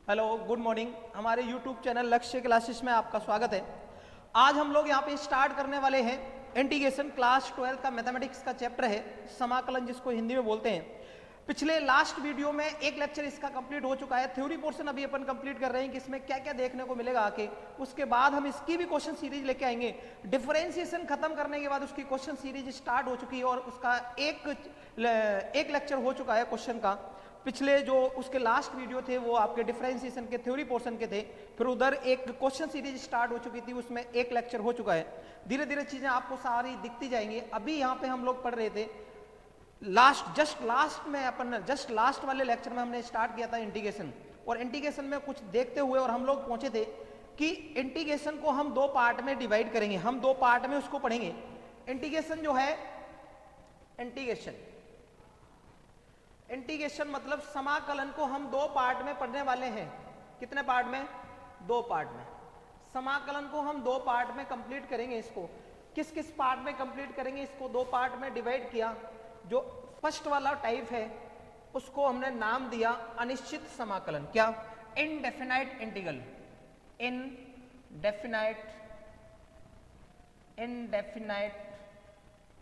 Hello, good morning. हमारे YouTube channel लक्ष्य classes में आपका स्वागत है। आज हम लोग यहाँ पे स्टार्ट करने वाले हैं इंटीग्रेशन। क्लास 12 का मैथमेटिक्स का चैप्टर है समाकलन, जिसको हिंदी में बोलते हैं। पिछले लास्ट वीडियो में एक लेक्चर इसका कंप्लीट हो चुका है। थ्योरी पोर्शन अभी अपन कंप्लीट कर रहे हैं कि इसमें क्या क्या देखने को मिलेगा आके। उसके बाद हम इसकी भी क्वेश्चन सीरीज लेके आएंगे। डिफरेंशिएशन खत्म करने के बाद उसकी क्वेश्चन सीरीज स्टार्ट हो चुकी है और उसका एक लेक्चर हो चुका है क्वेश्चन का। पिछले जो उसके लास्ट वीडियो थे वो आपके डिफरेंशिएशन के थ्योरी पोर्शन के थे। फिर उधर एक क्वेश्चन सीरीज स्टार्ट हो चुकी थी, उसमें एक लेक्चर हो चुका है। धीरे धीरे चीजें आपको सारी दिखती जाएंगी। अभी यहाँ पे हम लोग पढ़ रहे थे जस्ट लास्ट वाले लेक्चर में हमने स्टार्ट किया था इंटीग्रेशन। और इंटीग्रेशन में कुछ देखते हुए और हम लोग पहुंचे थे कि इंटीग्रेशन को हम दो पार्ट में डिवाइड करेंगे। हम दो पार्ट में उसको पढ़ेंगे। इंटीग्रेशन जो है, इंटीग्रेशन मतलब समाकलन को हम दो पार्ट में पढ़ने वाले हैं। कितने पार्ट में? दो पार्ट में। समाकलन को हम दो पार्ट में कंप्लीट करेंगे। इसको किस किस पार्ट में कंप्लीट करेंगे? इसको दो पार्ट में डिवाइड किया। जो फर्स्ट वाला टाइप है उसको हमने नाम दिया अनिश्चित समाकलन। क्या? Indefinite integral. Indefinite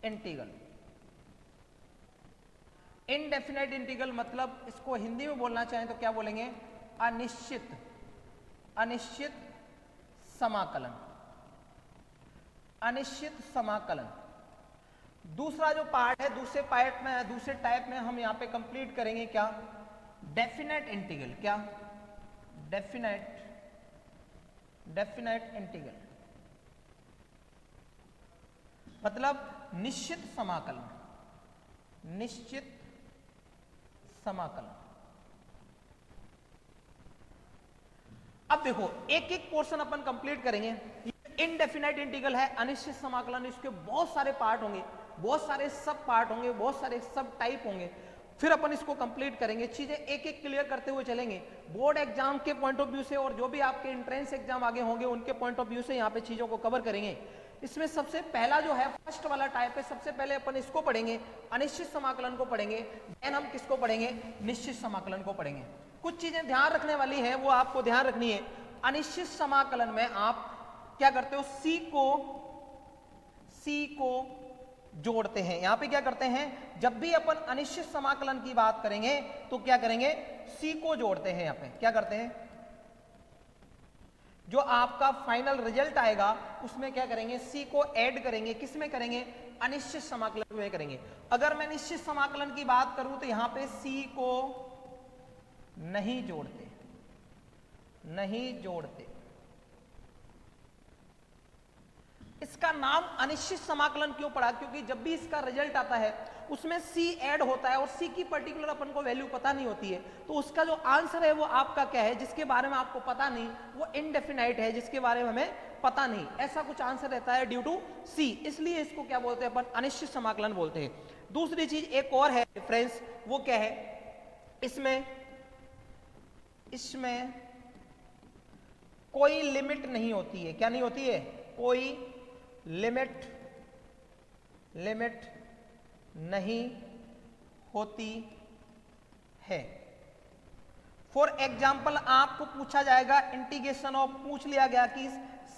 integral. Indefinite integral मतलब इसको हिंदी में बोलना चाहें तो क्या बोलेंगे? अनिश्चित समाकलन। अनिश्चित समाकलन। दूसरा जो पार्ट है, दूसरे टाइप में हम यहां पे कंप्लीट करेंगे क्या? Definite integral. क्या? डेफिनेट इंटीग्रल मतलब निश्चित समाकलन। निश्चित समाकलन। अब देखो, एक एक पोर्शन अपन कंप्लीट करेंगे। इनडेफिनाइट इंटीग्रल है, अनिश्चित समाकलन। इसके बहुत सारे पार्ट होंगे, बहुत सारे सब पार्ट होंगे, बहुत सारे सब टाइप होंगे। फिर अपन इसको कंप्लीट करेंगे। चीजें एक एक क्लियर करते हुए चलेंगे। बोर्ड एग्जाम के पॉइंट ऑफ व्यू से और जो भी आपके एंट्रेंस एग्जाम आगे होंगे उनके पॉइंट ऑफ व्यू से यहाँ पे चीजों को कवर करेंगे। इसमें सबसे पहला जो है फर्स्ट वाला टाइप है। सबसे पहले अपन इसको पढ़ेंगे, अनिश्चित समाकलन को पढ़ेंगे। देन हम किसको पढ़ेंगे? निश्चित समाकलन को पढ़ेंगे। कुछ चीजें ध्यान रखने वाली है, वो आपको ध्यान रखनी है। अनिश्चित समाकलन में आप क्या करते हो? सी को जोड़ते हैं। यहां पे क्या करते हैं? जब भी अपन अनिश्चित समाकलन की बात करेंगे तो क्या करेंगे? सी को जोड़ते हैं। यहां पे क्या करते हैं? जो आपका फाइनल रिजल्ट आएगा उसमें क्या करेंगे? सी को ऐड करेंगे। किस में करेंगे? अनिश्चित समाकलन में करेंगे। अगर मैं निश्चित समाकलन की बात करूं तो यहां पे सी को नहीं जोड़ते। इसका नाम अनिश्चित समाकलन क्यों पड़ा? क्योंकि जब भी इसका रिजल्ट आता है उसमें सी ऐड होता है और सी की पर्टिकुलर अपन को वैल्यू पता नहीं होती है, तो उसका जो आंसर है वो आपका क्या है? जिसके बारे में आपको पता नहीं, वो इनडेफिनाइट है, जिसके बारे में हमें पता नहीं, ऐसा कुछ आंसर रहता है ड्यू टू सी। इसलिए इसको क्या बोलते हैं? अपन अनिश्चित समाकलन बोलते हैं। दूसरी चीज एक और है डिफरेंस, वो क्या है? इसमें कोई लिमिट नहीं होती है। क्या नहीं होती है? कोई लिमिट नहीं होती है। फॉर एग्जाम्पल आपको पूछा जाएगा इंटीग्रेशन ऑफ, पूछ लिया गया कि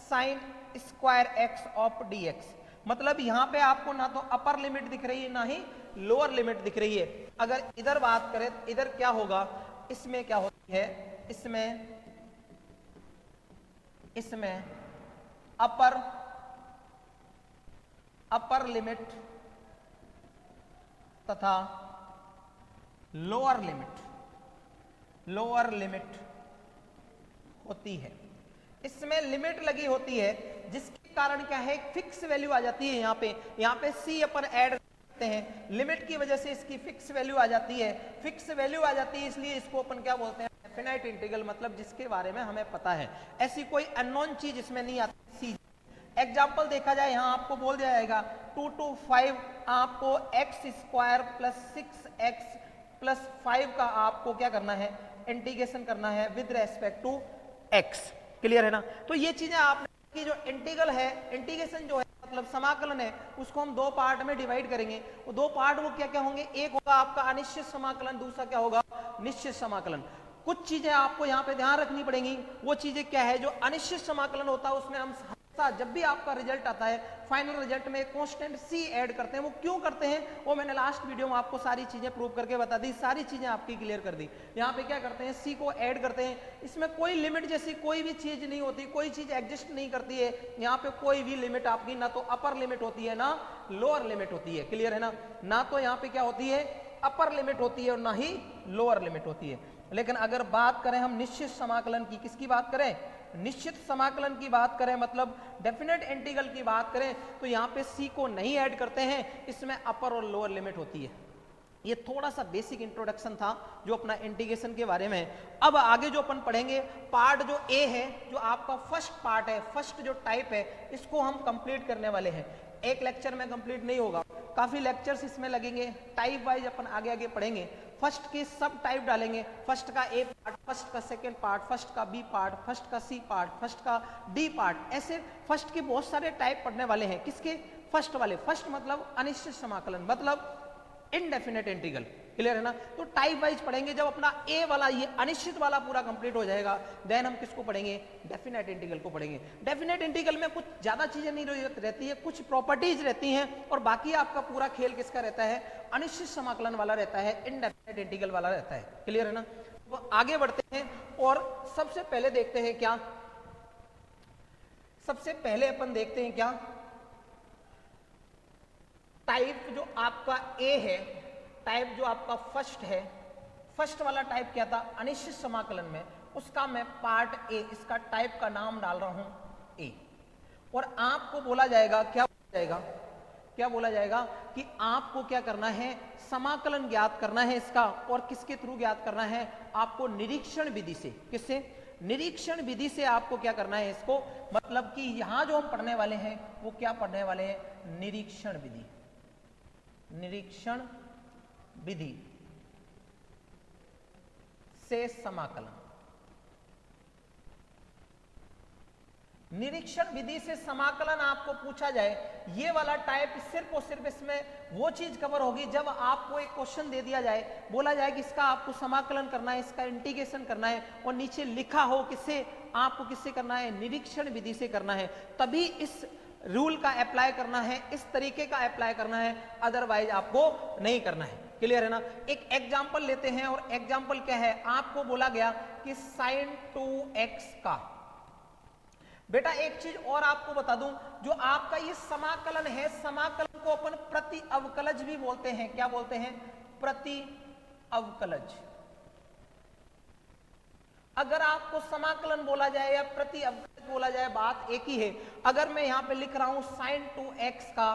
sine square x of dx, मतलब यहां पे आपको ना तो अपर लिमिट दिख रही है ना ही लोअर लिमिट दिख रही है। अगर इधर बात करें, इधर क्या होगा? इसमें क्या होती है? इसमें अपर लिमिट तथा लोअर लिमिट होती है। इसमें लिमिट लगी होती है जिसके कारण क्या है? फिक्स वैल्यू आ जाती है। यहाँ पे सी अपन ऐड करते हैं, लिमिट की वजह से इसकी फिक्स वैल्यू आ जाती है। फिक्स वैल्यू आ जाती है इसलिए इसको अपन क्या बोलते हैं? डेफिनाइट इंटीग्रल, मतलब जिसके बारे में हमें पता है। ऐसी कोई अननोन चीज इसमें नहीं आती। सी एग्जाम्पल देखा जाए, यहां आपको बोल दिया जाएगा 2 to 5 आपको x square plus 6x plus 5 का आपको क्या करना है? इंटीग्रेशन करना है with respect to x। Clear है ना? तो ये चीजें आपने की जो इंटीग्रल है, इंटीग्रेशन जो है मतलब समाकलन है, उसको हम दो पार्ट में डिवाइड करेंगे। वो दो पार्ट वो क्या क्या होंगे? एक होगा आपका अनिश्चित समाकलन, दूसरा क्या होगा? निश्चित समाकलन। कुछ चीजें आपको यहाँ पे ध्यान रखनी पड़ेंगी। वो चीजें क्या है, जो अनिश्चित समाकलन होता है उसमें हम हमेशा जब भी आपका रिजल्ट आता है फाइनल रिजल्ट में कांस्टेंट सी ऐड करते हैं। वो क्यों करते हैं वो मैंने लास्ट वीडियो में आपको सारी चीजें प्रूव करके बता दी, सारी चीजें आपकी क्लियर कर दी। यहाँ पे क्या करते हैं, सी को ऐड करते हैं। इसमें कोई लिमिट जैसी कोई भी चीज नहीं होती, कोई चीज एग्जिस्ट नहीं करती है। यहाँ पे कोई भी लिमिट आपकी ना तो अपर लिमिट होती है ना लोअर लिमिट होती है। क्लियर है ना, ना तो यहाँ पे क्या होती है अपर लिमिट होती है और ना ही लोअर लिमिट होती है। लेकिन अगर बात करें हम निश्चित समाकलन की, किसकी बात करें, निश्चित समाकलन की बात करें, मतलब डेफिनेट इंटीग्रल की बात करें, तो यहाँ पे सी को नहीं ऐड करते हैं, इसमें अपर और लोअर लिमिट होती है। ये थोड़ा सा बेसिक इंट्रोडक्शन था जो अपना इंटीग्रेशन के बारे में है। अब आगे जो अपन पढ़ेंगे पार्ट जो ए है, जो आपका फर्स्ट पार्ट है, फर्स्ट जो टाइप है, इसको हम कंप्लीट करने वाले हैं। एक लेक्चर में कंप्लीट नहीं होगा, काफी लेक्चर्स इसमें लगेंगे, टाइप वाइज अपन आगे आगे पढ़ेंगे। फर्स्ट के सब टाइप डालेंगे, फर्स्ट का ए पार्ट, फर्स्ट का सेकेंड पार्ट, फर्स्ट का बी पार्ट, फर्स्ट का सी पार्ट, फर्स्ट का डी पार्ट, ऐसे फर्स्ट के बहुत सारे टाइप पढ़ने वाले हैं। किसके, फर्स्ट वाले। फर्स्ट मतलब अनिश्चित समाकलन, मतलब इनडेफिनेट इंटीग्रल। क्लियर है ना, तो टाइप वाइज पढ़ेंगे। जब अपना ए वाला ये अनिश्चित वाला पूरा कंप्लीट हो जाएगा, देन हम किसको पढ़ेंगे, डेफिनेट इंटीग्रल को पढ़ेंगे। डेफिनेट इंटीग्रल में कुछ ज्यादा चीजें नहीं रहती है, कुछ प्रॉपर्टीज रहती हैं, और बाकी आपका पूरा खेल किसका रहता है, अनिश्चित समाकलन वाला रहता है, इनडेफिनेट इंटीग्रल वाला रहता है। क्लियर है ना, तो आगे बढ़ते हैं और सबसे पहले देखते हैं क्या, सबसे पहले अपन देखते हैं क्या, टाइप जो आपका ए है, टाइप जो आपका फर्स्ट है, फर्स्ट वाला टाइप क्या था अनिश्चित समाकलन में, उसका मैं पार्ट ए, इसका टाइप का नाम डाल रहा हूं ए। और आपको बोला जाएगा, क्या बोला जाएगा, क्या बोला जाएगा कि आपको क्या करना है, समाकलन ज्ञात करना है इसका। और किसके थ्रू ज्ञात करना है, आपको निरीक्षण विधि से। किससे, निरीक्षण विधि से आपको क्या करना है इसको, मतलब कि यहां जो हम पढ़ने वाले हैं वो क्या पढ़ने वाले हैं, निरीक्षण विधि। निरीक्षण विधि से समाकलन, निरीक्षण विधि से समाकलन आपको पूछा जाए, ये वाला टाइप सिर्फ और सिर्फ इसमें वो चीज कवर होगी जब आपको एक क्वेश्चन दे दिया जाए, बोला जाए कि इसका आपको समाकलन करना है, इसका इंटीग्रेशन करना है, और नीचे लिखा हो किससे, आपको किससे करना है, निरीक्षण विधि से करना है, तभी इस रूल का अप्लाई करना है, इस तरीके का अप्लाई करना है, अदरवाइज आपको नहीं करना है। क्लियर है ना। एक एग्जांपल लेते हैं, और एग्जांपल क्या है, आपको बोला गया कि sin 2x का, बेटा एक चीज और आपको बता दूं, जो आपका ये समाकलन है, समाकलन को अपन प्रति अवकलज भी बोलते हैं। क्या बोलते हैं, प्रति अवकलज। अगर आपको समाकलन बोला जाए या प्रति अवकलज बोला जाए, बात एक ही है। अगर मैं यहां पे लिख रहा हूं sin 2x का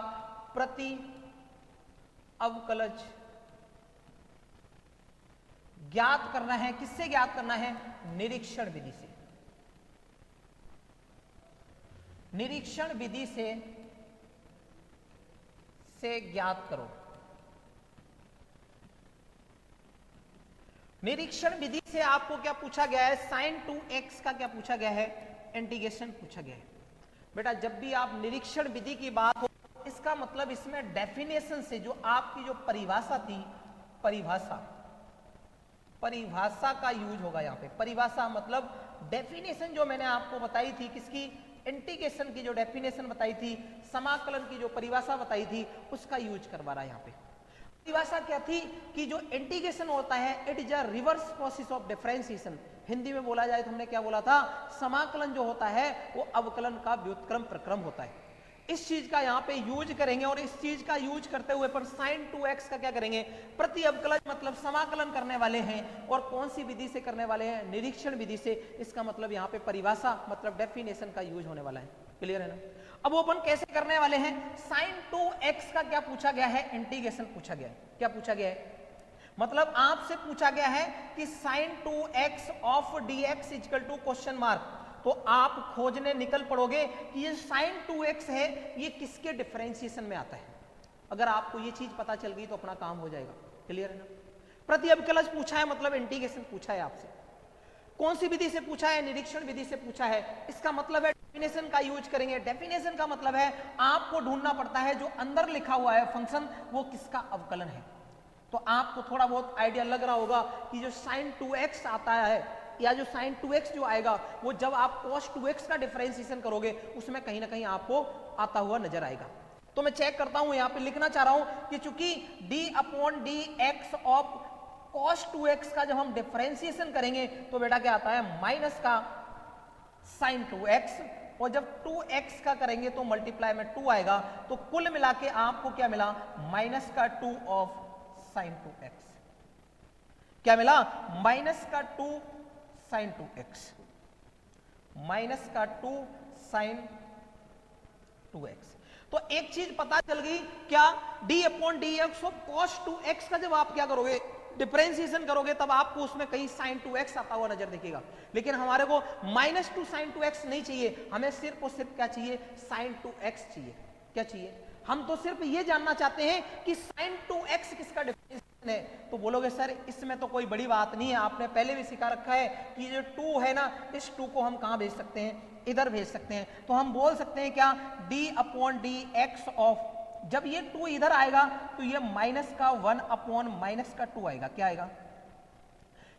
प्रति अवकलज ज्ञात करना है, किससे ज्ञात करना है, निरीक्षण विधि से। निरीक्षण विधि से ज्ञात करो। निरीक्षण विधि से आपको क्या पूछा गया है, sin 2x का क्या पूछा गया है, इंटीग्रेशन पूछा गया है। बेटा जब भी आप निरीक्षण विधि की बात हो, इसका मतलब इसमें डेफिनेशन से, जो आपकी जो परिभाषा थी, परिभाषा का यूज होगा यहाँ पे। परिभाषा मतलब डेफिनेशन जो मैंने आपको बताई थी, किसकी, इंटीग्रेशन की जो डेफिनेशन बताई थी, समाकलन की जो परिभाषा बताई थी, उसका यूज करवा रहा है यहाँ पे। परिभाषा क्या थी कि जो इंटीग्रेशन होता है, it is a reverse process of differentiation. Hindi में बोला जाए तो हमने क्या बोला था, समाकलन जो होता है वो अवकलन का व्युत्क्रम प्रक्रम होता है। इस चीज का यहाँ पे यूज करेंगे, और इस चीज का यूज करते हुए पर sin 2x का क्या करेंगे, प्रति अवकलज मतलब समाकलन करने वाले हैं। और कौन सी विधि से करने वाले हैं, निरीक्षण विधि से। इसका मतलब यहाँ पे परिभाषा मतलब डेफिनेशन का यूज होने वाला है। क्लियर है ना। अब वो अपन कैसे करने वाले हैं, sin 2x का क्या पूछा गया है, इंटीग्रेशन पूछा गया है। क्या पूछा गया है, मतलब आपसे पूछा गया है कि sin 2x of dx equal to question mark. तो आप खोजने निकल पड़ोगे कि ये sin 2x है, ये किसके डिफरेंशिएशन में आता है। अगर आपको ये चीज पता चल गई तो अपना काम हो जाएगा। क्लियर है ना। प्रति अवकलज पूछा है, मतलब इंटीग्रेशन पूछा है आपसे। कौन सी विधि से पूछा है, निरीक्षण विधि से पूछा है। इसका मतलब है डेफिनेशन का यूज करेंगे। डेफिनेशन का मतलब है आपको ढूंढना पड़ता है जो अंदर लिखा हुआ है फंक्शन, वो किसका अवकलन है। तो आपको थोड़ा बहुत आइडिया लग रहा होगा कि जो sin 2x आता है या जो sin 2x जो आएगा वो जब आप cos 2x का डिफरेंशिएशन करोगे उसमें कहीं ना कहीं आपको आता हुआ नजर आएगा। तो मैं चेक करता हूं, यहां पे लिखना चाह रहा हूं कि चूंकि d/dx ऑफ cos 2x का जब हम डिफरेंशिएशन करेंगे तो बेटा क्या आता है माइनस का sin 2x, और जब 2x का करेंगे तो मल्टीप्लाई में 2 आएगा, तो कुल मिला के आपको क्या मिला माइनस का 2 ऑफ sin 2x। क्या मिला माइनस का 2 sin 2x, माइनस का 2 sin 2x। तो एक चीज पता चल गई क्या, d/dx ऑफ cos 2x का जब आप क्या करोगे डिफरेंशिएशन करोगे तब आपको उसमें कहीं sin 2x आता हुआ नजर दिखेगा, लेकिन हमारे को -2 sin 2x नहीं चाहिए, हमें सिर्फ और सिर्फ क्या चाहिए sin 2x चाहिए। क्या चाहिए, हम तो सिर्फ ये जानना चाहते हैं कि sin 2x किसका डिफरेंशिएशन है। तो बोलोगे सर इसमें तो कोई बड़ी बात नहीं है, आपने पहले भी सिखा रखा है कि जो 2 है ना, इस 2 को हम कहां भेज सकते हैं, इधर भेज सकते हैं। तो हम बोल सकते हैं क्या d/dx ऑफ, जब ये 2 इधर आएगा तो ये माइनस का 1/- का 2 आएगा। क्या आएगा,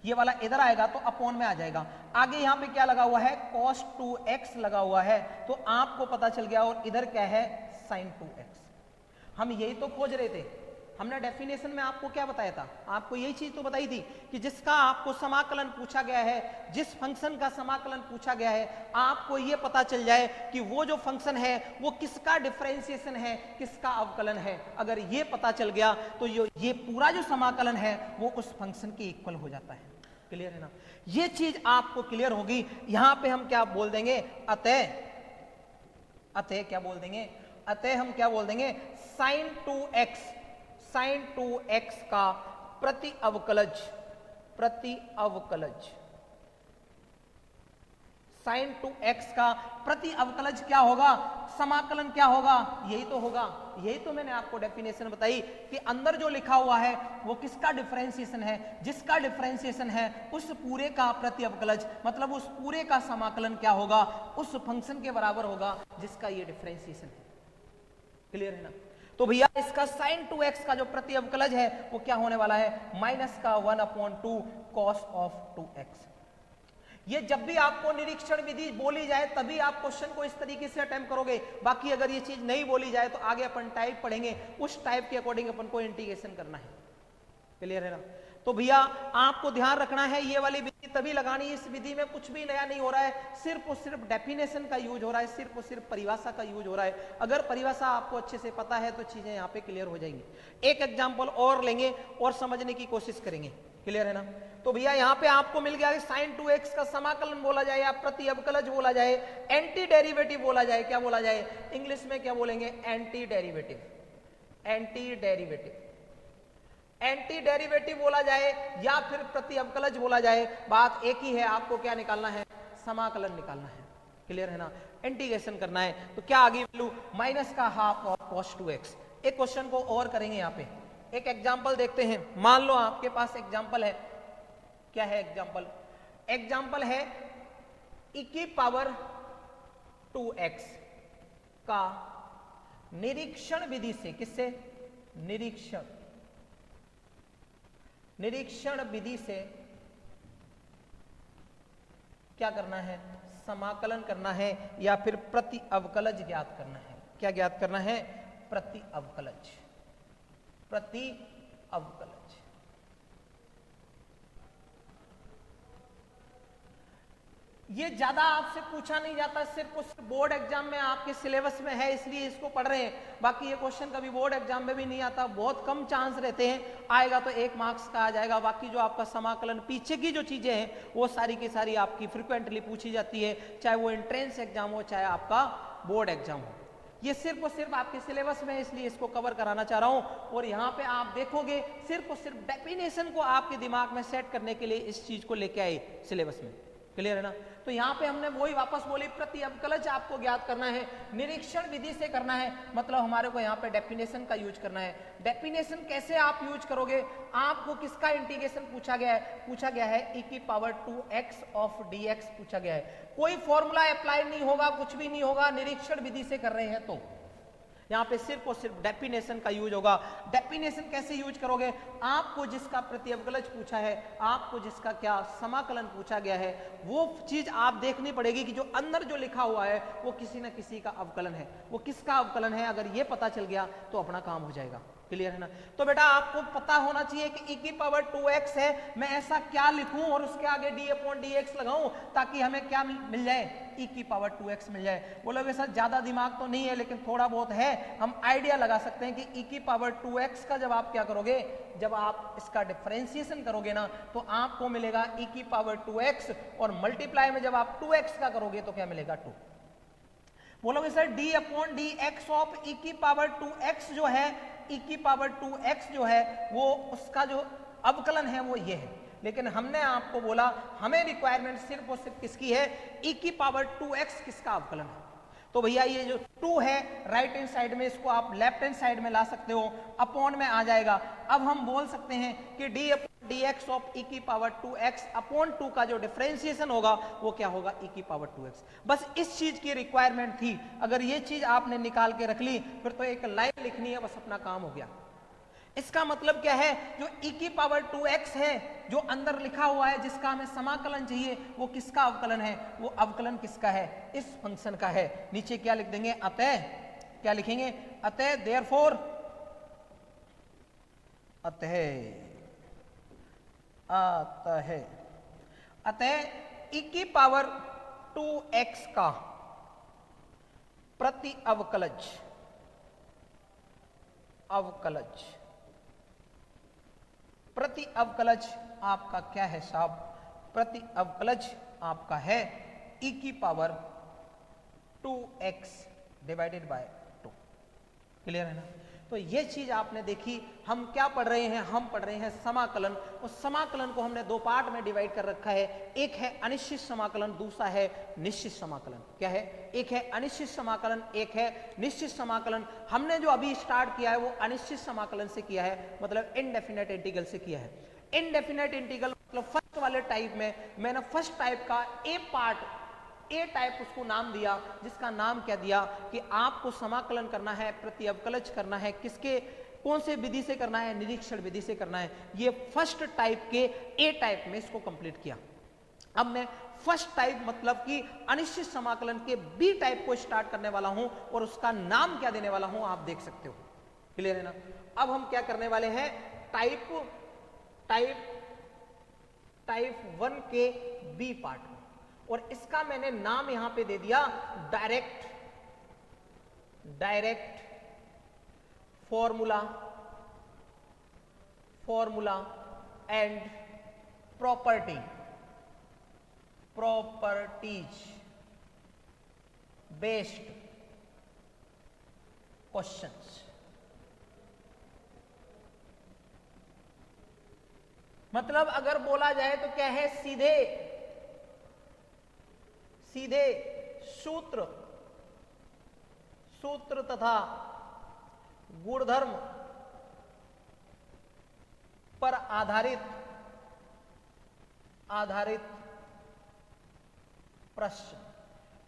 ये वाला इधर आएगा तो अपॉन में आ जाएगा। आगे यहां पे क्या लगा हुआ है cos 2x लगा हुआ है, तो आपको पता चल गया, और इधर क्या है sin 2x। हम यही तो खोज रहे थे, हमने डेफिनेशन में आपको क्या बताया था, आपको यही चीज तो बताई थी कि जिसका आपको समाकलन पूछा गया है, जिस फंक्शन का समाकलन पूछा गया है, आपको ये पता चल जाए कि वो जो फंक्शन है वो किसका डिफरेंशिएशन है, किसका अवकलन है। अगर ये पता चल गया तो ये पूरा जो समाकलन है वो उस फंक्शन के इक्वल हो जाता है। क्लियर है ना, ये चीज आपको क्लियर होगी। यहां पे हम क्या बोल देंगे, अतः क्या बोल देंगे, अतः हम क्या बोल देंगे sin 2x का प्रति अवकलज sin 2x का प्रति अवकलज क्या होगा, समाकलन क्या होगा, यही तो होगा। यही तो मैंने आपको डेफिनेशन बताई कि अंदर जो लिखा हुआ है वो किसका डिफरेंशिएशन है, जिसका डिफरेंशिएशन है उस पूरे का प्रति अवकलज, मतलब उस पूरे का समाकलन क्या होगा, उस फंक्शन के बराबर होगा जिसका ये डिफरेंशिएशन है। क्लियर है ना। तो भैया इसका sin 2x का जो प्रति अवकलज है वो क्या होने वाला है, माइनस का 1/2 cos ऑफ 2x। ये जब भी आपको निरीक्षण विधि बोली जाए तभी आप क्वेश्चन को इस तरीके से अटेम्प्ट करोगे, बाकी अगर ये चीज नहीं बोली जाए तो आगे अपन टाइप पढ़ेंगे, उस टाइप के अकॉर्डिंग अपन को इंटीग्रेशन करना है। क्लियर है ना। तो भैया आपको ध्यान रखना है ये वाली विधि तभी लगानी, इस विधि में कुछ भी नया नहीं हो रहा है, सिर्फ और सिर्फ डेफिनेशन का यूज हो रहा है, सिर्फ और सिर्फ परिभाषा का यूज हो रहा है। अगर परिभाषा आपको अच्छे से पता है तो चीजें यहाँ पे क्लियर हो जाएंगी। एक एग्जांपल और लेंगे और समझने की कोशिश करेंगे। क्लियर है ना। तो भैया यहाँ पे आपको मिल गया sin 2x का समाकलन बोला जाए या प्रति अवकलज बोला जाए, एंटी डेरिवेटिव बोला जाए, क्या बोला जाए इंग्लिश में, क्या बोलेंगे एंटी डेरिवेटिव बोला जाए या फिर प्रति अवकलज बोला जाए, बात एक ही है, आपको क्या निकालना है, समाकलन निकालना है। क्लियर है ना, इंटीग्रेशन करना है। तो क्या आगे वैल्यू माइनस का हाफ ऑफ cos 2x। एक क्वेश्चन को और करेंगे, यहाँ पे एक एग्जांपल देखते हैं। मान लो आपके पास एग्जांपल है, क्या है एग्जांपल है e⁻2x का निरीक्षण विधि से, किससे, निरीक्षण विधि से क्या करना है, समाकलन करना है या फिर प्रति अवकलज ज्ञात करना है। क्या ज्ञात करना है, प्रति अवकलज। ये ज्यादा आपसे पूछा नहीं जाता, सिर्फ उस बोर्ड एग्जाम में आपके सिलेबस में है इसलिए इसको पढ़ रहे हैं, बाकी ये क्वेश्चन कभी बोर्ड एग्जाम में भी नहीं आता, बहुत कम चांस रहते हैं, आएगा तो 1 मार्क्स का आ जाएगा। बाकी जो आपका समाकलन पीछे की जो चीजें हैं वो सारी की सारी आपकी फ्रिक्वेंटली पूछी जाती है, चाहे वो एंट्रेंस एग्जाम हो चाहे आपका बोर्ड एग्जाम हो। ये सिर्फ और सिर्फ आपके सिलेबस में है इसलिए इसको कवर कराना चाह रहा हूं। और यहाँ पे आप देखोगे सिर्फ और सिर्फ डेफिनेशन को आपके दिमाग में सेट करने के लिए इस चीज को लेके आए सिलेबस में। क्लियर है ना। तो यहाँ पे हमने वही वापस बोली, प्रति अवकलज आपको ज्ञात करना है, निरीक्षण विधि से करना है, मतलब हमारे को यहाँ पे डेफिनेशन का यूज करना है। डेफिनेशन कैसे आप यूज करोगे, आपको किसका इंटीग्रेशन पूछा गया है e⁻2x ऑफ dx पूछा गया है। कोई फॉर्मूला अप्लाई नहीं होगा, कुछ भी नहीं होगा, निरीक्षण विधि से कर रहे हैं तो यहाँ पे सिर्फ और सिर्फ डेफिनेशन का यूज होगा। डेफिनेशन कैसे यूज करोगे? आपको जिसका प्रति अवकलज पूछा है, आपको जिसका क्या समाकलन पूछा गया है, वो चीज आप देखनी पड़ेगी कि जो अंदर जो लिखा हुआ है वो किसी न किसी का अवकलन है। वो किसका अवकलन है, अगर ये पता चल गया तो अपना काम हो जाएगा। क्लियर है ना? तो बेटा आपको पता होना चाहिए कि e की पावर 2x है, मैं ऐसा क्या लिखूं और उसके आगे d अपॉन dx लगाऊं ताकि हमें क्या मिल जाए, e की पावर 2x मिल जाए। बोलोगे सर ज्यादा दिमाग तो नहीं है, लेकिन थोड़ा बहुत है, हम आइडिया लगा सकते हैं कि e की पावर 2x का जब आप क्या करोगे, जब आप इसका डिफरेंशिएशन करोगे ना तो आपको मिलेगा e की पावर 2x, और मल्टीप्लाई में जब आप 2x का करोगे तो क्या मिलेगा 2। बोलोगे sir d upon D x of e की पावर 2x जो है, e की पावर 2x जो है वो उसका जो अवकलन है वो ये है, लेकिन हमने आपको बोला हमें रिक्वायरमेंट सिर्फ और सिर्फ किसकी है, e की पावर 2x किसका अवकलन है। तो भैया ये जो 2 है राइट हैंड साइड में, इसको आप लेफ्ट हैंड साइड में ला सकते हो, अपॉन में आ जाएगा। अब हम बोल सकते हैं कि d upon dx of e की पावर 2x अपॉन 2 का जो डिफरेंशिएशन होगा वो क्या होगा, e की पावर 2x। बस इस चीज की रिक्वायरमेंट थी, अगर ये चीज आपने निकाल के रख ली फिर तो एक लाइन लिखनी है, बस अपना काम हो गया। इसका मतलब क्या है, जो e की पावर 2x है जो अंदर लिखा हुआ है, जिसका हमें समाकलन चाहिए, वो किसका अवकलन है, वो अवकलन किसका है, इस फंक्शन का है। नीचे क्या लिख देंगे, अतः, क्या लिखेंगे, अतः देयरफॉर, अतः e की पावर 2x का प्रति अवकलज, प्रति अवकलज आपका क्या है साहब, प्रति अवकलज आपका है e की power 2x divided by 2। Clear है ना? तो ये चीज आपने देखी। हम क्या पढ़ रहे हैं, हम पढ़ रहे हैं समाकलन। उस समाकलन को हमने दो पार्ट में डिवाइड कर रखा है, एक है अनिश्चित समाकलन, दूसरा है निश्चित समाकलन। क्या है, एक है अनिश्चित समाकलन, एक है निश्चित समाकलन। हमने जो अभी स्टार्ट किया है वो अनिश्चित समाकलन से किया है, मतलब इनडेफिनेट इंटीग्रल से किया है। इनडेफिनेट इंटीग्रल मतलब फर्स्ट वाले टाइप में मैंने फर्स्ट टाइप का ए पार्ट, ए टाइप उसको नाम दिया, जिसका नाम क्या दिया कि आपको समाकलन करना है, प्रति अवकलज करना है, किसके, कौन से विधि से करना है, निरीक्षण विधि से करना है। ये फर्स्ट टाइप के ए टाइप में इसको कंप्लीट किया। अब मैं फर्स्ट टाइप मतलब कि अनिश्चित समाकलन के बी टाइप को स्टार्ट करने वाला हूं, और उसका नाम क्या देने वाला हूं आप देख सकते हो। क्लियर है ना? अब हम क्या करने वाले हैं, टाइप 1 के बी पार्ट में, और इसका मैंने नाम यहां पे दे दिया direct formula and properties based questions. मतलब अगर बोला जाए तो क्या है, सीधे सूत्र तथा गुणधर्म पर आधारित प्रश्न।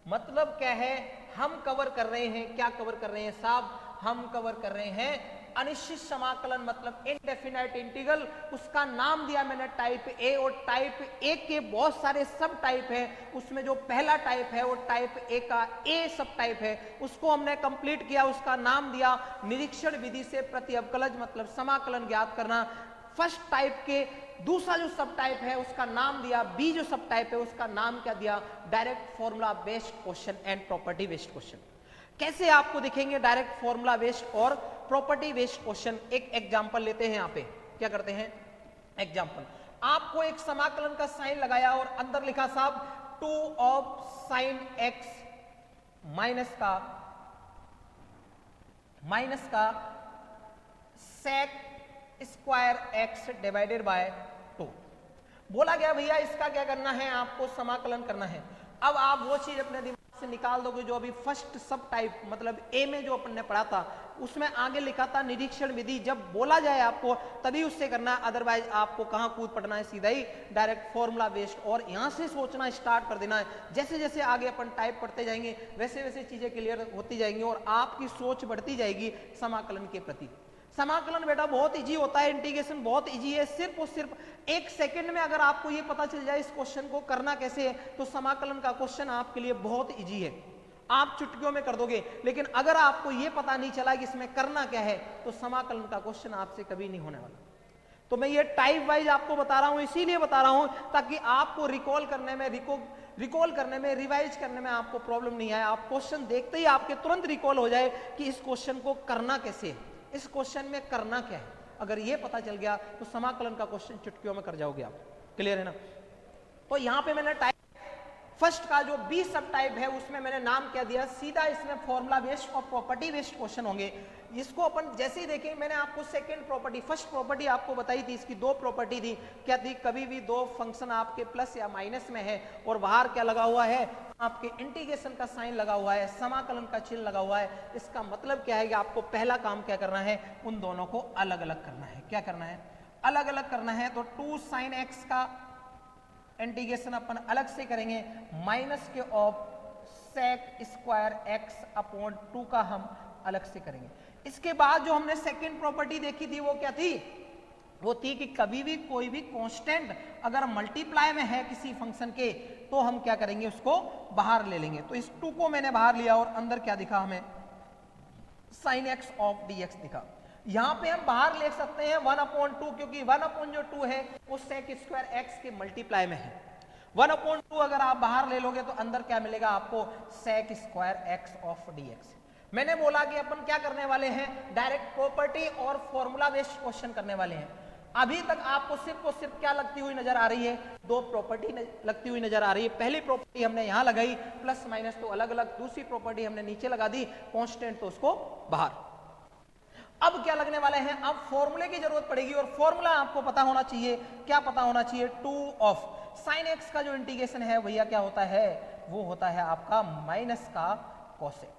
मतलब क्या है, हम कवर कर रहे हैं, क्या कवर कर रहे हैं साहब, हम कवर कर रहे हैं अनिश्चित समाकलन मतलब इनडेफिनाइट इंटीग्रल। उसका नाम दिया मैंने टाइप ए, और टाइप ए के बहुत सारे सब टाइप हैं, उसमें जो पहला टाइप है वो टाइप ए का ए सब टाइप है, उसको हमने कंप्लीट किया। उसका नाम दिया निरीक्षण विधि से प्रति अवकलज मतलब समाकलन ज्ञात करना। फर्स्ट टाइप के दूसरा जो सब टाइप है उसका नाम दिया, बी जो सब टाइप है उसका नाम क्या दिया, direct formula based question and property based question. कैसे आपको दिखेंगे डायरेक्ट फॉर्मूला बेस्ड और प्रॉपर्टी बेस्ड क्वेश्चन? एक एग्जांपल लेते हैं। यहाँ पे क्या करते हैं, एग्जांपल। आपको एक समाकलन का साइन लगाया और अंदर लिखा साहब 2 ऑफ साइन एक्स माइनस का sec square x divided by 2। बोला गया भैया इसका क्या करना है, आपको समाकलन करना है। अब आप वो चीज अपने दिमाग से निकाल दोगे जो अभी फर्स्ट सब टाइप मतलब ए में जो अपन ने पढ़ा था उसमें आगे लिखा था निरीक्षण विधि, जब बोला जाए आपको तभी उससे करना, अदरवाइज आपको कहां कूद पड़ना है, सीधा ही डायरेक्ट फॉर्मूला बेस्ड और यहां से सोचना स्टार्ट कर देना है। जैसे जैसे आगे अपन टाइप पढ़ते जाएंगे वैसे वैसे चीजें क्लियर होती जाएंगी और आपकी सोच बढ़ती जाएगी समाकलन के प्रति। समाकलन बेटा बहुत इजी होता है, इंटीग्रेशन बहुत इजी है, सिर्फ और सिर्फ एक सेकंड में अगर आपको ये पता चल जाए इस क्वेश्चन को करना कैसे है तो समाकलन का क्वेश्चन आपके लिए बहुत इजी है, आप चुटकियों में कर दोगे। लेकिन अगर आपको ये पता नहीं चला कि इसमें करना क्या है तो समाकलन का क्वेश्चन आपसे कभी नहीं होने वाला। तो मैं ये टाइप वाइज आपको बता रहा हूं, इसीलिए बता रहा हूं ताकि आपको रिकॉल करने में रिवाइज करने में आपको प्रॉब्लम नहीं आए, आप क्वेश्चन देखते ही आपके तुरंत रिकॉल हो जाए कि इस क्वेश्चन को करना कैसे है, इस क्वेश्चन में करना क्या है। अगर ये पता चल गया तो समाकलन का क्वेश्चन चुटकियों में कर जाओगे आप। क्लियर है ना? तो यहां पे मैंने टाइप फर्स्ट का जो बी सब टाइप है उसमें मैंने नाम क्या दिया, सीधा इसमें फॉर्मूला बेस्ड और प्रॉपर्टी बेस्ड क्वेश्चन होंगे। इसको अपन जैसे ही देखें, मैंने आपको सेकंड प्रॉपर्टी, फर्स्ट प्रॉपर्टी आपको बताई थी, इसकी दो प्रॉपर्टी थी, क्या थी, कभी भी दो फंक्शन आपके प्लस या माइनस में है और बाहर क्या लगा हुआ है, आपके इंटीग्रेशन का साइन लगा हुआ है, समाकलन का चिन्ह लगा हुआ है, इसका मतलब क्या है कि आपको पहला काम क्या करना है, उन दोनों को अलग अलग करना है। क्या करना है? अलग अलग करना है। तो 2 sin x का इंटीग्रेशन अपन अलग से करेंगे, माइनस के of sec square x upon 2 का हम अलग से करेंगे। इसके बाद जो हमने सेकंड प्रॉपर्टी देखी थी वो क्या थी, वो थी कि कभी भी कोई भी कांस्टेंट अगर मल्टीप्लाई में है किसी फंक्शन के तो हम क्या करेंगे, उसको बाहर ले लेंगे। तो इस 2 को मैंने बाहर लिया और अंदर क्या दिखा हमें, sin x ऑफ dx दिखा। यहां पे हम बाहर ले सकते हैं 1/2 क्योंकि 1/2 है वो sec स्क्वायर x के मल्टीप्लाई में है। 1/2 अगर आप बाहर ले लोगे तो अंदर क्या मिलेगा आपको, sec square x of dx। मैंने बोला कि अपन क्या करने वाले हैं, डायरेक्ट प्रॉपर्टी और फॉर्मूला बेस्ड क्वेश्चन करने वाले हैं। अभी तक आपको सिर्फ और सिर्फ क्या लगती हुई नजर आ रही है, दो प्रॉपर्टी लगती हुई नजर आ रही है। पहली प्रॉपर्टी हमने यहां लगाई प्लस माइनस तो अलग अलग, दूसरी प्रॉपर्टी हमने नीचे लगा दी कांस्टेंट तो उसको बाहर। अब क्या लगने वाले हैं, अब फॉर्मूले की जरूरत पड़ेगी और फॉर्मूला आपको पता होना चाहिए। क्या पता होना चाहिए, 2 ऑफ साइन एक्स का जो इंटीग्रेशन है भैया क्या होता है, वो होता है आपका माइनस का cos x,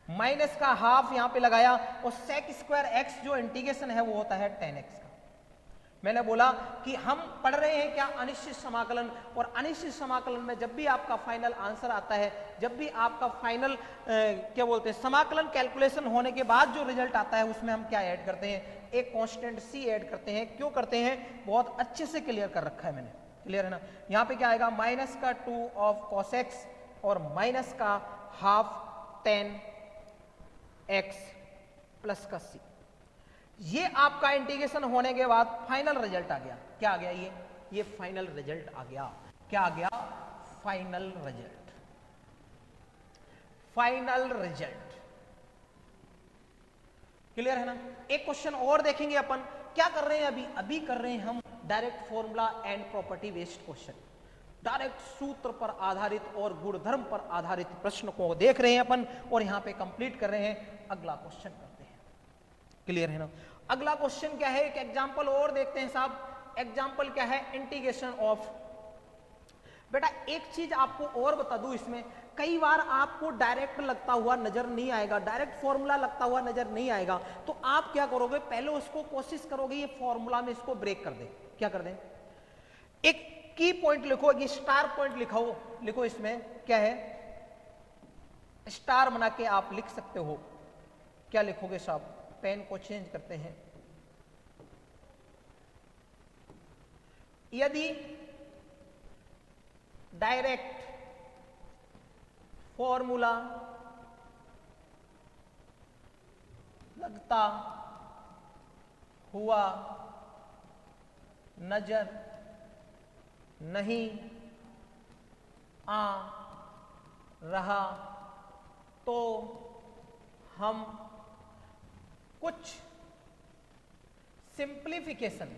माइनस का हाफ यहां पे लगाया और sec स्क्वायर x जो इंटीग्रेशन है वो होता है tan x का। मैंने बोला कि हम पढ़ रहे हैं क्या, अनिश्चित समाकलन, और अनिश्चित समाकलन में जब भी आपका फाइनल आंसर आता है, जब भी आपका फाइनल क्या बोलते हैं समाकलन कैलकुलेशन होने के बाद जो रिजल्ट आता है उसमें हम क्या ऐड करते हैं, एक कांस्टेंट c ऐड करते हैं। क्यों करते हैं, बहुत अच्छे से क्लियर कर रखा है मैंने। क्लियर है ना? यहां पे क्या आएगा, माइनस का 2 ऑफ cos x और माइनस का हाफ tan x प्लस का c। ये आपका इंटीग्रेशन होने के बाद फाइनल रिजल्ट आ गया। क्या आ गया, ये फाइनल रिजल्ट आ गया। क्या आ गया, final result, final result. Clear है ना? एक क्वेश्चन और देखेंगे अपन, क्या कर रहे हैं अभी कर रहे हैं हम direct formula and property based question. Direct सूत्र पर आधारित और गुणधर्म पर आधारित प्रश्न को देख रहे हैं अपन और यहां पे कंप्लीट कर रहे हैं। अगला क्वेश्चन करते हैं। क्लियर है ना? अगला क्वेश्चन क्या है, एक एग्जांपल और देखते हैं साहब। एग्जांपल क्या है, इंटीग्रेशन ऑफ। बेटा एक चीज आपको और बता दूं, इसमें कई बार आपको डायरेक्ट लगता हुआ नजर नहीं आएगा, डायरेक्ट फॉर्मूला लगता हुआ नजर नहीं आएगा, तो आप क्या करोगे, पहले उसको कोशिश करोगे ये फॉर्मूला में इसको ब्रेक कर दे। क्या कर दें, एक की पॉइंट लिखो, एक स्टार पॉइंट लिखो इसमें क्या है, स्टार बना के आप लिख सकते हो। क्या लिखोगे साहब, पेन को चेंज करते हैं। यदि डायरेक्ट फॉर्मूला लगता हुआ नजर नहीं आ रहा तो हम कुछ सिंप्लीफिकेशन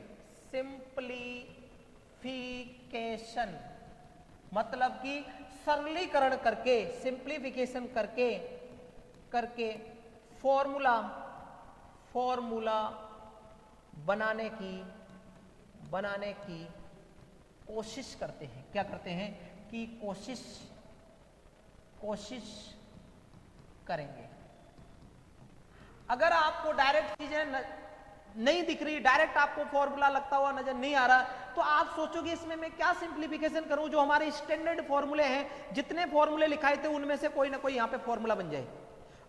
मतलब कि सरलीकरण करके, सिंप्लीफिकेशन करके फॉर्मूला बनाने की कोशिश करते हैं। क्या करते हैं कि कोशिश कोशिश करेंगे। अगर आपको डायरेक्ट चीजें नहीं दिख रही, डायरेक्ट आपको फॉर्मूला लगता हुआ नजर नहीं आ रहा, तो आप सोचोगे इसमें मैं क्या सिंप्लीफिकेशन करूं जो हमारे स्टैंडर्ड फॉर्मूले हैं, जितने फॉर्मूले लिखाए थे उनमें से कोई ना कोई यहां पे फॉर्मूला बन जाए।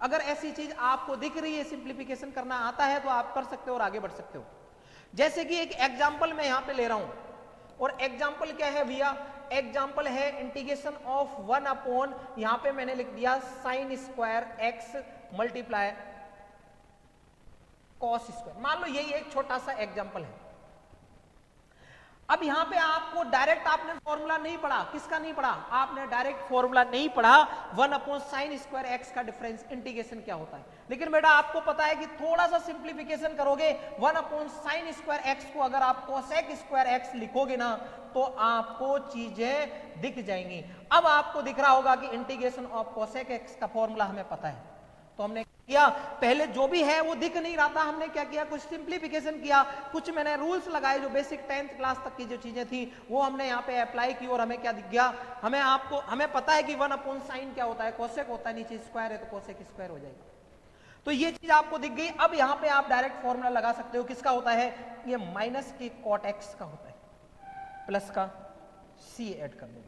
अगर ऐसी चीज आपको दिख रही है, सिंप्लीफिकेशन करना आता है, तो आप कर सकते हो और आगे बढ़ सकते हो। जैसे कि एक एग्जाम्पल मैं यहां पे ले रहा हूं, और एग्जाम्पल क्या है भैया, एग्जाम्पल है इंटीग्रेशन ऑफ 1 अपॉन, यहां पे मैंने लिख दिया sine square x multiply cos square. मान लो यही एक छोटा सा एग्जाम्पल है। अब यहां पे आपको डायरेक्ट आपने फॉर्मूला नहीं पढ़ा, किसका नहीं पढ़ा, आपने डायरेक्ट फॉर्मूला नहीं पढ़ा 1 अपॉन साइन स्क्वायर एक्स का डिफरेंस इंटीग्रेशन क्या होता है। लेकिन बेटा आपको पता है कि थोड़ा सा सिंप्लीफिकेशन करोगे, 1 अपॉन साइन स्क्वायर एक्स को अगर आप कोसेक स्क्वायर एक्स लिखोगे ना, तो आपको चीजें दिख जाएंगी। अब आपको दिख रहा होगा कि इंटीग्रेशन ऑफ कोसेक एक्स का फॉर्मूला हमें पता है, तो हमने किया पहले जो भी है वो दिख नहीं रहा था, हमने क्या किया, कुछ सिंप्लीफिकेशन किया, कुछ मैंने रूल्स लगाए जो बेसिक 10th क्लास तक की जो चीजें थी वो हमने यहाँ पे अप्लाई की, और हमें क्या दिख गया, हमें पता है कि 1 अपॉन साइन क्या होता है, कोसेक होता है, नीचे स्क्वायर है तो कोसेक स्क्वायर हो जाएगा। तो ये चीज आपको दिख गई। अब यहाँ पे आप डायरेक्ट फॉर्मूला लगा सकते हो, किसका होता है, ये माइनस के कॉट एक्स का होता है, प्लस का सी ऐड कर दो।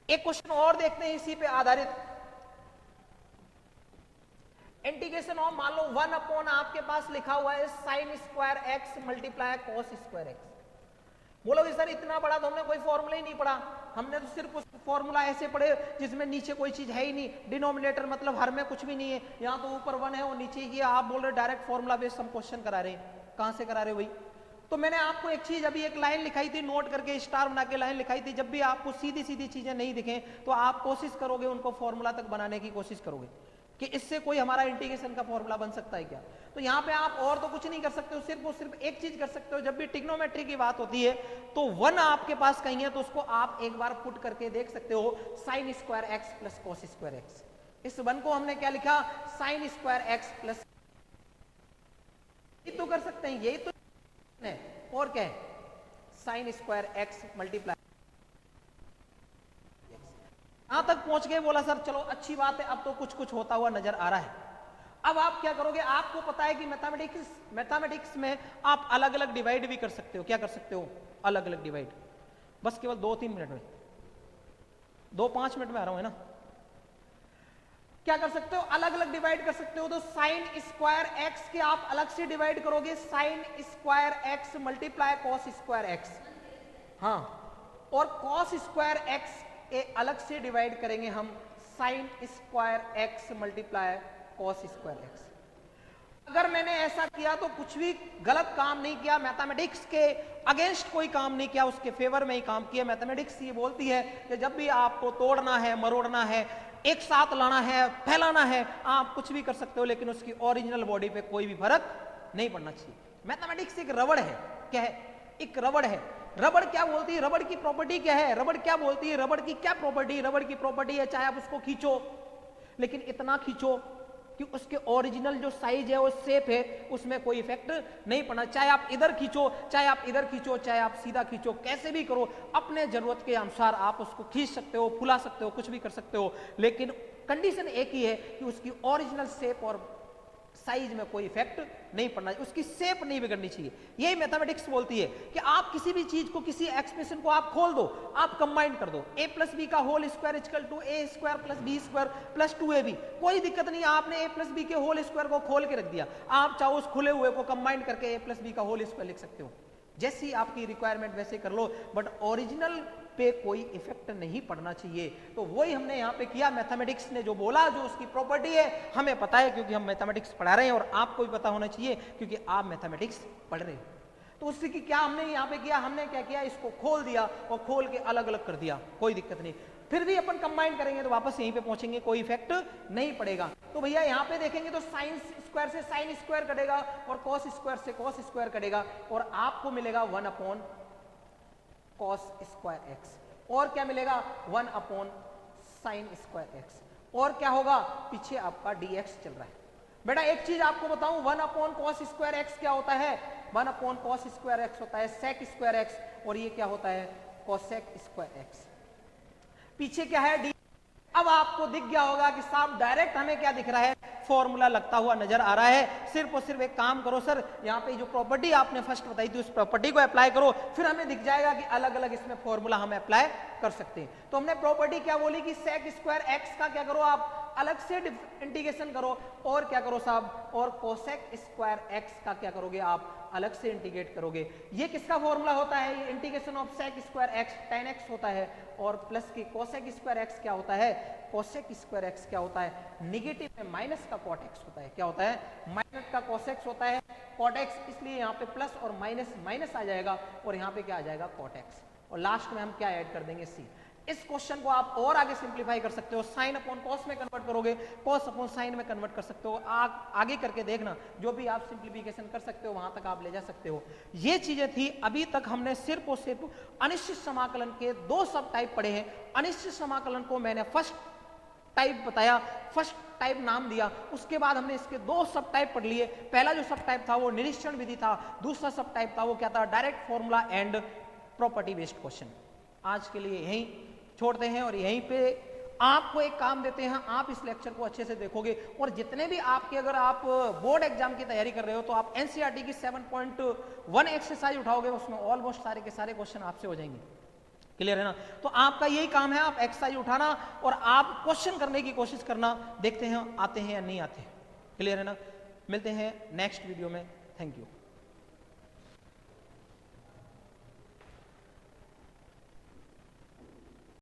एक क्वेश्चन और देखते हैं इसी पे आधारित, इंटीग्रेशन ऑफ, मान लो 1 अपॉन आपके पास लिखा हुआ है sine square x multiply cos square x. बोलोगे सर इतना बड़ा तो हमने कोई फॉर्मूला ही नहीं पढ़ा, हमने तो सिर्फ कुछ फॉर्मूला ऐसे पढ़े जिसमें नीचे कोई चीज है ही नहीं, डिनोमिनेटर मतलब हर में कुछ भी नहीं है, यहाँ तो ऊपर 1 है और नीचे ही, आप बोल रहे डायरेक्ट फॉर्मूला बेस्ड हम क्वेश्चन करा रहे हैं, कहां से करा रहे हो भाई। तो मैंने आपको एक चीज अभी एक लाइन लिखाई थी, नोट करके स्टार बना के लाइन लिखाई थी, जब भी आपको सीधी सीधी चीजें नहीं दिखें तो आप कोशिश करोगे उनको फॉर्मूला तक बनाने की कोशिश करोगे कि इससे कोई हमारा इंटीग्रेशन का फॉर्मूला बन सकता है क्या। तो यहाँ पे आप और तो कुछ नहीं कर सकते हो, सिर्फ एक चीज कर सकते हो, जब भी ट्रिग्नोमेट्री की बात होती है तो 1 आपके पास कहीं है तो उसको आप एक बार पुट करके देख सकते हो, sine square x plus cos square x. इस 1 को हमने क्या लिखा, साइन स्क्वायर एक्स प्लस, ये तो कर सकते हैं, यही तो है, और क्या है, साइन स्क्वायर एक्स मल्टीप्लाई, यहां तक पहुंच गए, बोला सर चलो अच्छी बात है, अब तो कुछ कुछ होता हुआ नजर आ रहा है। अब आप क्या करोगे, आपको पता है कि मैथमेटिक्स में आप अलग अलग डिवाइड भी कर सकते हो, क्या कर सकते हो, अलग अलग डिवाइड, बस केवल 2-3 मिनट में, 2-5 मिनट में आ रहा हूं, है ना। क्या कर सकते हो, अलग अलग डिवाइड कर सकते हो। तो साइन स्क्वायर एक्स के आप अलग से डिवाइड करोगे, sine square x multiply cos square x, हाँ, और कॉस स्क्वायर एक्स अलग से डिवाइड करेंगे हम sine square x multiply cos square x. अगर मैंने ऐसा किया तो कुछ भी गलत काम नहीं किया, मैथमेटिक्स के अगेंस्ट कोई काम नहीं किया, उसके फेवर में ही काम किया। मैथमेटिक्स ये बोलती है कि जब भी आपको तोड़ना है, मरोड़ना है, एक साथ लाना है, फैलाना है, आप कुछ भी कर सकते हो, लेकिन उसकी ओरिजिनल बॉडी पे कोई भी फर्क नहीं पड़ना चाहिए। मैथमेटिक्स एक रबड़ है, क्या है, एक रबड़ है। रबड़ क्या बोलती है, रबड़ की प्रॉपर्टी क्या है, रबड़ क्या बोलती है, रबड़ की क्या प्रॉपर्टी, रबड़ की प्रॉपर्टी है चाहे आप उसको खींचो, लेकिन इतना खींचो कि उसके ओरिजिनल जो साइज है, वो शेप है, उसमें कोई इफेक्ट नहीं पड़ना। चाहे आप इधर खींचो, चाहे आप इधर खींचो, चाहे आप सीधा खींचो, कैसे भी करो, अपने जरूरत के अनुसार आप उसको खींच सकते हो, फुला सकते हो, कुछ भी कर सकते हो, लेकिन कंडीशन एक ही है कि उसकी ओरिजिनल शेप और साइज में कोई इफेक्ट नहीं पड़ना चाहिए, उसकी शेप नहीं बिगड़नी चाहिए। यही मैथमेटिक्स बोलती है कि आप किसी भी चीज को, किसी एक्सप्रेशन को आप खोल दो, आप कंबाइन कर दो, a प्लस बी का whole square equal to a square plus b square plus 2ab, कोई दिक्कत नहीं, आपने a प्लस बी के होल स्क्वायर को खोल के रख दिया, आप चाहो उस खुले हुए को कंबाइन करके a प्लस बी का होल स्क्वायर लिख सकते हो, जैसी आपकी रिक्वायरमेंट वैसे कर लो, बट ओरिजिनल पे कोई इफेक्ट नहीं पड़ना चाहिए। तो वही हमने यहाँ पे किया, मैथमेटिक्स ने जो बोला, जो उसकी प्रॉपर्टी है हमें पता है क्योंकि हम मैथमेटिक्स पढ़ा रहे हैं, और आपको भी पता होना चाहिए क्योंकि आप मैथमेटिक्स पढ़ रहे हो। तो उससे कि क्या हमने यहाँ पे किया, हमने क्या किया, इसको खोल दिया और खोल के अलग अलग कर दिया, कोई दिक्कत नहीं। फिर भी अपन कंबाइन करेंगे तो वापस यहीं पे पहुंचेंगे, कोई इफेक्ट नहीं पड़ेगा। तो भैया यहाँ पे देखेंगे तो साइन स्क्वायर से साइन स्क्वायर कटेगा और कॉस स्क्वायर से कॉस स्क्वायर कटेगा, और आपको मिलेगा 1 अपॉन कॉस स्क्वायर एक्स, और क्या मिलेगा 1 अपॉन साइन स्क्वायर एक्स, और क्या होगा, पीछे आपका dx चल रहा है। बेटा एक चीज आपको बताऊं, 1 अपॉन कॉस स्क्वायर एक्स क्या होता है, 1 अपॉन कॉस स्क्वायर एक्स होता है सेक स्क्वायर एक्स, और ये क्या होता है, कोसेक स्क्वायर एक्स। पीछे क्या है, अब आपको दिख गया होगा कि साहब डायरेक्ट हमें क्या दिख रहा है, फॉर्मूला लगता हुआ नजर आ रहा है। सिर्फ और सिर्फ एक काम करो सर, यहाँ पे जो प्रॉपर्टी आपने फर्स्ट बताई थी उस प्रॉपर्टी को अप्लाई करो, फिर हमें दिख जाएगा कि अलग अलग इसमें फॉर्मूला हम अप्लाई कर सकते हैं। तो हमने प्रॉपर्टी क्या बोली कि sec स्क्वायर एक्स का क्या करो आप अलग से इंटीग्रेशन करो, और क्या करो साहब, और कोसेक स्क्वायर एक्स का क्या करोगे आप अलग से इंटीग्रेट करोगे। ये किसका फॉर्मूला होता है, ये integration of sec square x tan x होता है, और प्लस की कोसेक स्क्वायर एक्स क्या होता है, कोसेक स्क्वायर एक्स क्या होता है, निगेटिव में माइनस का कॉट एक्स होता है। क्या होता है, माइनस का कोसेक्स होता है, कॉट एक्स, इसलिए यहाँ पे प्लस और माइनस माइनस आ जाएगा, और यहाँ पे क्या आ जाएगा, कॉट एक्स, और लास्ट में हम क्या ऐड कर देंगे, सी। इस क्वेश्चन को आप और आगे सिंप्लीफाई कर सकते हो, साइन अपॉन कॉस में कन्वर्ट करोगे, कॉस अपॉन साइन में कन्वर्ट कर सकते हो, आगे करके देखना, जो भी आप सिंप्लीफिकेशन कर सकते हो वहां तक आप ले जा सकते हो। ये चीजें थी। अभी तक हमने सिर्फ और सिर्फ अनिश्चित समाकलन के 2 सब टाइप पढ़े हैं। अनिश्चित समाकलन को मैंने फर्स्ट टाइप बताया, फर्स्ट टाइप नाम दिया, उसके बाद हमने इसके 2 सब टाइप पढ़ लिए। पहला जो सब टाइप था वो निरीक्षण विधि था, दूसरा सब टाइप था वो क्या था, direct formula and property based question. आज के लिए यहीं छोड़ते हैं और यहीं पे आपको एक काम देते हैं, आप इस लेक्चर को अच्छे से देखोगे, और जितने भी आपके, अगर आप बोर्ड एग्जाम की तैयारी कर रहे हो तो आप एनसीईआरटी की 7.1 एक्सरसाइज उठाओगे, उसमें ऑलमोस्ट सारे के सारे क्वेश्चन आपसे हो जाएंगे। क्लियर है ना? तो आपका यही काम है, आप एक्सरसाइज उठाना और आप क्वेश्चन करने की कोशिश करना, देखते हैं आते हैं या नहीं आते। क्लियर है ना? मिलते हैं नेक्स्ट वीडियो में। Thank you.